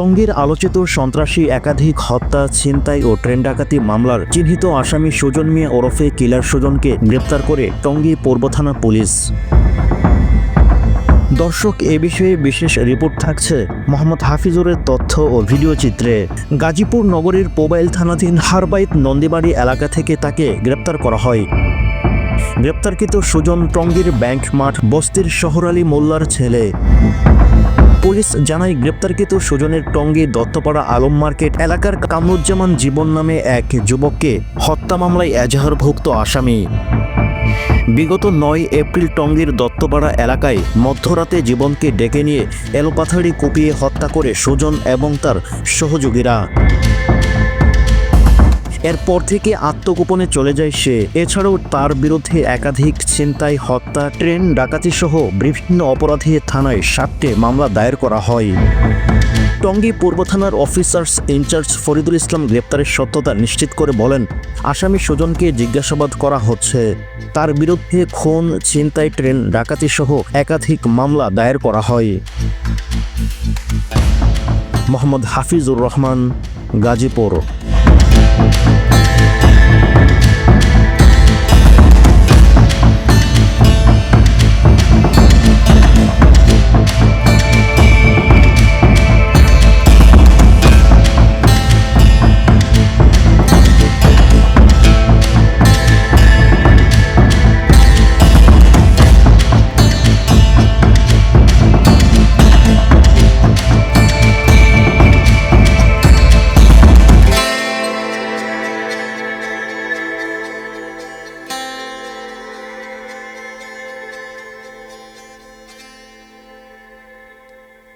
টঙ্গীর আলোচিত সন্ত্রাসী একাধিক হত্যা, ছিনতাই ও ট্রেন ডাকাতি মামলার চিহ্নিত আসামি সুজন মিয়া ওরফে কিলার সুজনকে গ্রেপ্তার করে টঙ্গী পূর্ব থানা পুলিশ। দর্শক, এ বিষয়ে বিশেষ রিপোর্ট থাকছে মোহাম্মদ হাফিজুরের তথ্য ও ভিডিও চিত্রে। গাজীপুর নগরীর পোবাইল থানাধীন হারবাইত নন্দীবাড়ি এলাকা থেকে তাকে গ্রেপ্তার করা হয়। গ্রেপ্তারকৃত সুজন টঙ্গীর ব্যাংক মাঠ বস্তির শহর আলী মোল্লার ছেলে। পুলিশ জানায়, গ্রেপ্তারকৃত সুজনের টঙ্গী দত্তপাড়া আলম মার্কেট এলাকার কামরুজ্জামান জীবন নামে এক যুবককে হত্যা মামলায় এজাহারভুক্ত আসামি। বিগত ৯ এপ্রিল টঙ্গীর দত্তপাড়া এলাকায় মধ্যরাতে জীবনকে ডেকে নিয়ে এলোপাথাড়ি কুপিয়ে হত্যা করে সুজন এবং তার সহযোগীরা। এরপর থেকে আত্মগোপনে চলে যায় সে। এছাড়াও তার বিরুদ্ধে একাধিক ছিনতাই, হত্যা, ট্রেন ডাকাতি সহ বিভিন্ন অপরাধে থানায় 7টি মামলা দায়ের করা হয়। টঙ্গী পূর্ব থানার অফিসার্স ইনচার্জ ফরিদুল ইসলাম গ্রেপ্তারের সত্যতা নিশ্চিত করে বলেন, আসামি সুজনকে জিজ্ঞাসাবাদ করা হচ্ছে। তার বিরুদ্ধে খুন, ছিনতাই, ট্রেন ডাকাতি সহ একাধিক মামলা দায়ের করা হয়। মোহাম্মদ হাফিজুর রহমান, গাজীপুর।